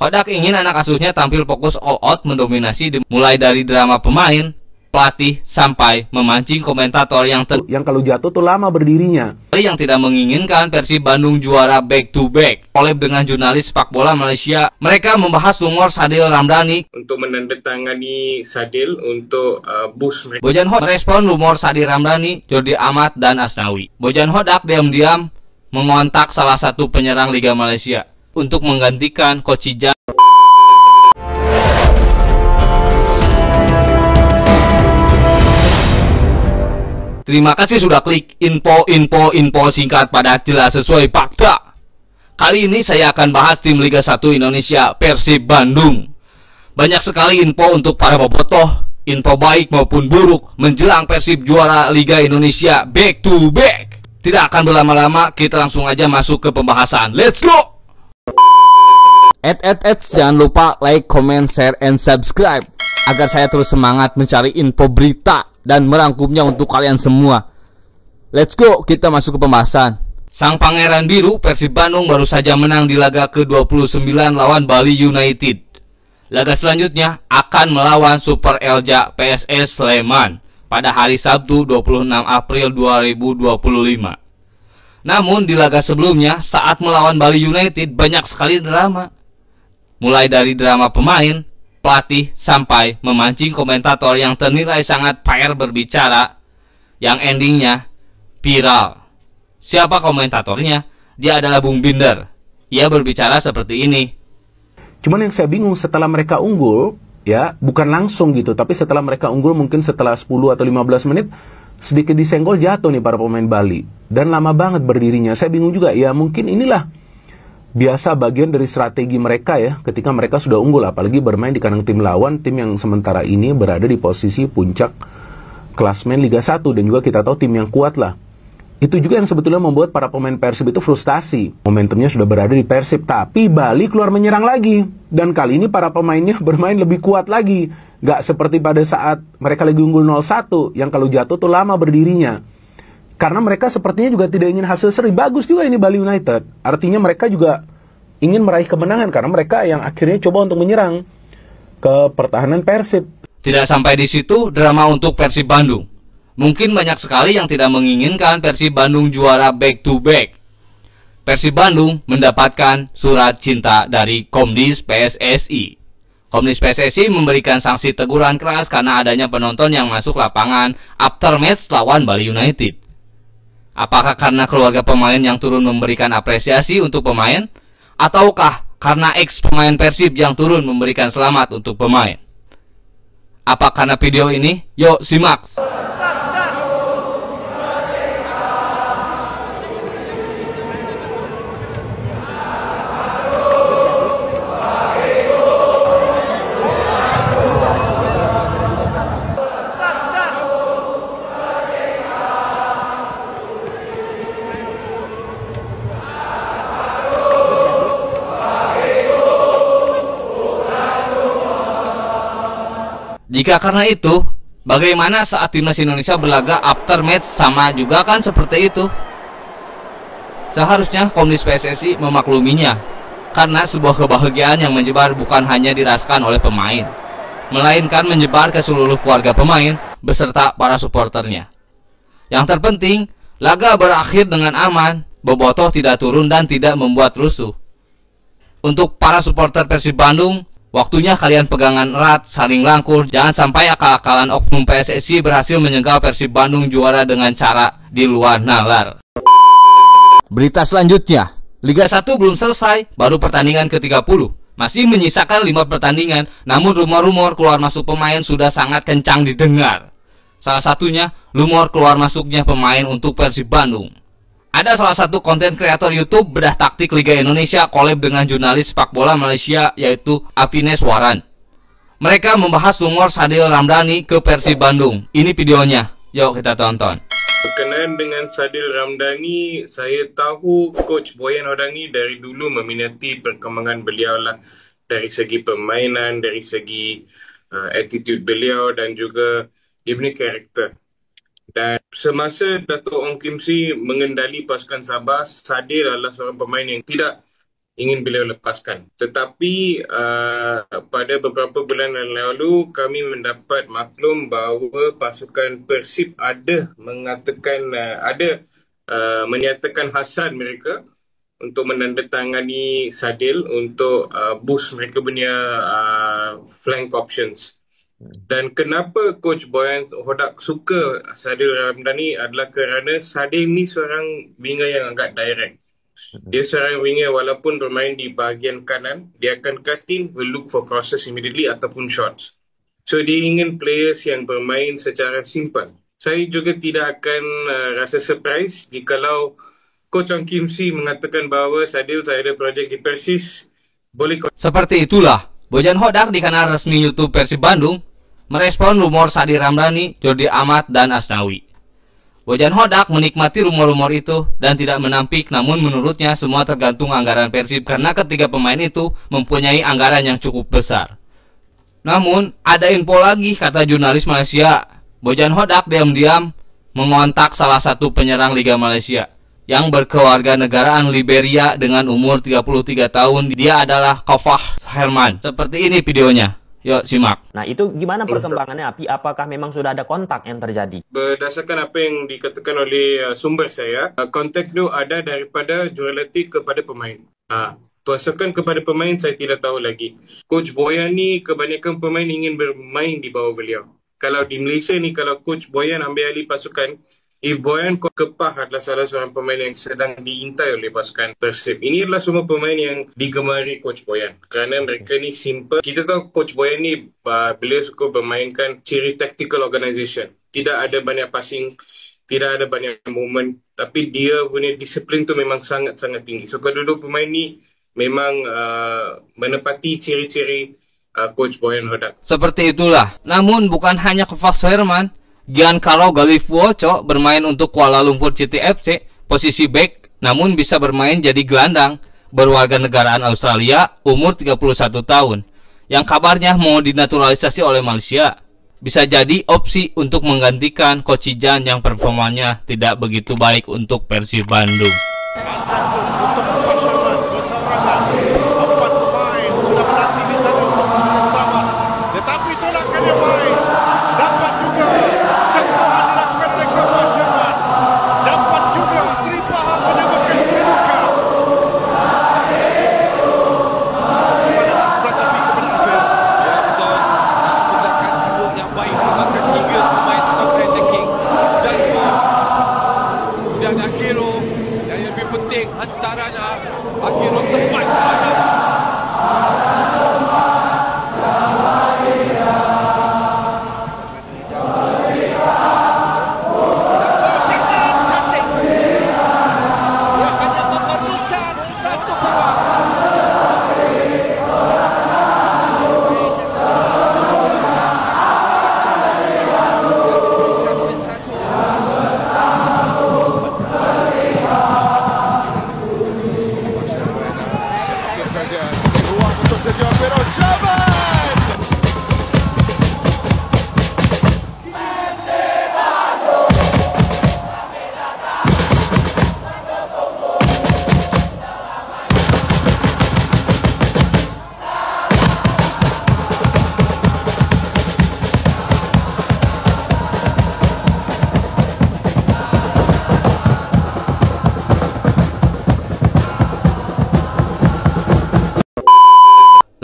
Hodak ingin anak asuhnya tampil fokus all out mendominasi mulai dari drama pemain, pelatih, sampai memancing komentator yang kalau jatuh tuh lama berdirinya. Yang tidak menginginkan Persib Bandung juara back to back. Collab dengan jurnalis sepak bola Malaysia, mereka membahas rumor Sadil Ramdhani untuk menandatangani Sadil untuk boost mereka. Bojan Hodak merespon rumor Sadil Ramdhani, Jordi Amat, dan Asnawi. Bojan Hodak diam-diam mengontak salah satu penyerang Liga Malaysia untuk menggantikan Coach Ija. Terima kasih sudah klik info singkat padat jelas sesuai fakta. Kali ini saya akan bahas tim Liga 1 Indonesia Persib Bandung. Banyak sekali info untuk para bobotoh, info baik maupun buruk menjelang Persib juara Liga Indonesia back to back. Tidak akan berlama-lama, kita langsung aja masuk ke pembahasan. Let's go! Jangan lupa like, comment, share, and subscribe agar saya terus semangat mencari info berita dan merangkumnya untuk kalian semua. Let's go, kita masuk ke pembahasan. Sang Pangeran Biru Persib Bandung baru saja menang di laga ke-29 lawan Bali United. Laga selanjutnya akan melawan Super Elja PSS Sleman pada hari Sabtu 26 April 2025. Namun di laga sebelumnya saat melawan Bali United banyak sekali drama. Mulai dari drama pemain, pelatih, sampai memancing komentator yang ternilai sangat fair berbicara, yang endingnya viral. Siapa komentatornya? Dia adalah Bung Binder. Ia berbicara seperti ini. Cuman yang saya bingung, setelah mereka unggul, ya bukan langsung gitu, tapi setelah mereka unggul mungkin setelah 10 atau 15 menit, sedikit disenggol jatuh nih para pemain Bali. Dan lama banget berdirinya. Saya bingung juga, ya mungkin inilah biasa bagian dari strategi mereka ya, ketika mereka sudah unggul, apalagi bermain di kandang tim lawan, tim yang sementara ini berada di posisi puncak klasmen Liga 1, dan juga kita tahu tim yang kuat lah. Itu juga yang sebetulnya membuat para pemain Persib itu frustasi. Momentumnya sudah berada di Persib, tapi Bali keluar menyerang lagi. Dan kali ini para pemainnya bermain lebih kuat lagi. Gak seperti pada saat mereka lagi unggul 0-1, yang kalau jatuh tuh lama berdirinya. Karena mereka sepertinya juga tidak ingin hasil seri. Bagus juga ini Bali United. Artinya mereka juga ingin meraih kemenangan, karena mereka yang akhirnya coba untuk menyerang ke pertahanan Persib. Tidak sampai di situ drama untuk Persib Bandung. Mungkin banyak sekali yang tidak menginginkan Persib Bandung juara back to back. Persib Bandung mendapatkan surat cinta dari Komdis PSSI. Komdis PSSI memberikan sanksi teguran keras karena adanya penonton yang masuk lapangan after match lawan Bali United. Apakah karena keluarga pemain yang turun memberikan apresiasi untuk pemain? Ataukah karena ex pemain Persib yang turun memberikan selamat untuk pemain? Apa karena video ini? Yuk simak! Jika karena itu, bagaimana saat timnas Indonesia berlaga after match sama juga kan seperti itu? Seharusnya Komdis PSSI memakluminya, karena sebuah kebahagiaan yang menyebar bukan hanya dirasakan oleh pemain, melainkan menyebar ke seluruh keluarga pemain beserta para supporternya. Yang terpenting, laga berakhir dengan aman, bobotoh tidak turun dan tidak membuat rusuh. Untuk para supporter Persib Bandung, waktunya kalian pegangan erat, saling rangkul. Jangan sampai akal-akalan oknum PSSI berhasil menyegal Persib Bandung juara dengan cara di luar nalar. Berita selanjutnya, Liga 1 belum selesai, baru pertandingan ke-30. Masih menyisakan 5 pertandingan, namun rumor-rumor keluar masuk pemain sudah sangat kencang didengar. Salah satunya, rumor keluar masuknya pemain untuk Persib Bandung. Ada salah satu konten kreator YouTube bedah taktik Liga Indonesia collab dengan jurnalis sepak bola Malaysia, yaitu Afines Waran. Mereka membahas rumor Sadil Ramdhani ke Persib Bandung. Ini videonya, yuk kita tonton. Berkenaan dengan Sadil Ramdhani, saya tahu Coach Boyan Hodangi dari dulu meminati perkembangan beliau lah, dari segi permainan, dari segi attitude beliau, dan juga dia punya karakter. Dan semasa Dato' Ong Kim Si mengendali pasukan Sabah, Sadil adalah seorang pemain yang tidak ingin beliau lepaskan. Tetapi pada beberapa bulan yang lalu kami mendapat maklum bahawa pasukan Persib ada mengatakan menyatakan hasrat mereka untuk menandatangani Sadil untuk boost mereka punya flank options. Dan kenapa Coach Boyan Hodak suka Sadil Ramdhani adalah kerana Sadil ni seorang winger yang agak direct. Dia seorang winger walaupun bermain di bahagian kanan, dia akan cut in, will look for crosses immediately ataupun shots. So dia ingin players yang bermain secara simple. Saya juga tidak akan rasa surprise jikalau Coach Ong Kim Si mengatakan bahawa Sadil saya ada projek di Persis, boleh. Seperti itulah, Bojan Hodak di kanal resmi YouTube Persib Bandung merespon rumor Sadil Ramdhani, Jordi Amat, dan Asnawi. Bojan Hodak menikmati rumor-rumor itu dan tidak menampik, namun menurutnya semua tergantung anggaran Persib karena ketiga pemain itu mempunyai anggaran yang cukup besar. Namun, ada info lagi, kata jurnalis Malaysia. Bojan Hodak diam-diam mengontak salah satu penyerang Liga Malaysia yang berkewarganegaraan Liberia dengan umur 33 tahun. Dia adalah Kofah Herman. Seperti ini videonya. Yuk simak. Nah itu gimana perkembangannya Api? Apakah memang sudah ada kontak yang terjadi? Berdasarkan apa yang dikatakan oleh sumber saya, kontak itu ada daripada jurulatih kepada pemain. Pasukan kepada pemain saya tidak tahu lagi. Coach Boyan ni kebanyakan pemain ingin bermain di bawah beliau. Kalau di Malaysia ni, kalau Coach Boyan ambil alih pasukan, Boyan Kepah adalah salah seorang pemain yang sedang diintai oleh pasukan Persib. Ini adalah semua pemain yang digemari Coach Boyan kerana mereka ni simple. Kita tahu Coach Boyan ni beliau suka bermainkan ciri tactical organisation. Tidak ada banyak passing, tidak ada banyak movement, tapi dia punya disiplin tu memang sangat-sangat tinggi. So kedua-dua pemain ni memang menepati ciri-ciri Coach Boyan Hodak. Seperti itulah. Namun bukan hanya Kofah Herman, Giancarlo Galifuoco bermain untuk Kuala Lumpur City FC, posisi back, namun bisa bermain jadi gelandang, berwarganegaraan Australia, umur 31 tahun, yang kabarnya mau dinaturalisasi oleh Malaysia. Bisa jadi opsi untuk menggantikan Coach Jan yang performanya tidak begitu baik untuk Persib Bandung. Antaranya Agiro tepat. Cantik. Dia hanya memerlukan satu peluang.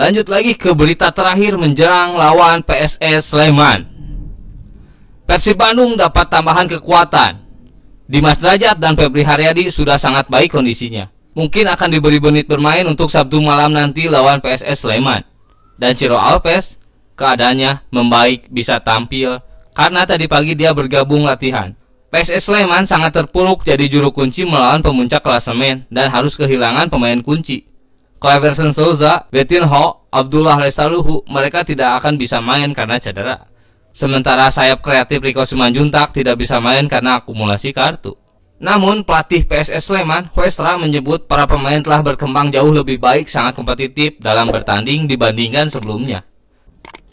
Lanjut lagi ke berita terakhir menjelang lawan PSS Sleman. Persib Bandung dapat tambahan kekuatan. Dimas Derajat dan Febri Haryadi sudah sangat baik kondisinya. Mungkin akan diberi menit bermain untuk Sabtu malam nanti lawan PSS Sleman. Dan Ciro Alves keadaannya membaik, bisa tampil karena tadi pagi dia bergabung latihan. PSS Sleman sangat terpuruk jadi juru kunci melawan pemuncak klasemen dan harus kehilangan pemain kunci. Cleverson Souza, Betinho, Abdullah Lestaluhu, mereka tidak akan bisa main karena cedera. Sementara sayap kreatif Rico Simanjuntak tidak bisa main karena akumulasi kartu. Namun pelatih PSS Sleman, Westra, menyebut para pemain telah berkembang jauh lebih baik, sangat kompetitif dalam bertanding dibandingkan sebelumnya.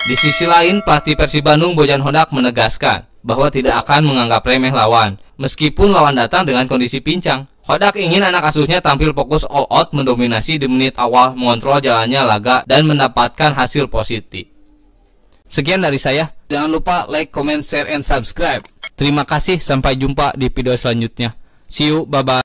Di sisi lain, pelatih Persib Bandung Bojan Hodak menegaskan bahwa tidak akan menganggap remeh lawan. Meskipun lawan datang dengan kondisi pincang, Hodak ingin anak asuhnya tampil fokus all out, mendominasi di menit awal, mengontrol jalannya laga, dan mendapatkan hasil positif. Sekian dari saya. Jangan lupa like, comment, share, and subscribe. Terima kasih. Sampai jumpa di video selanjutnya. See you. Bye-bye.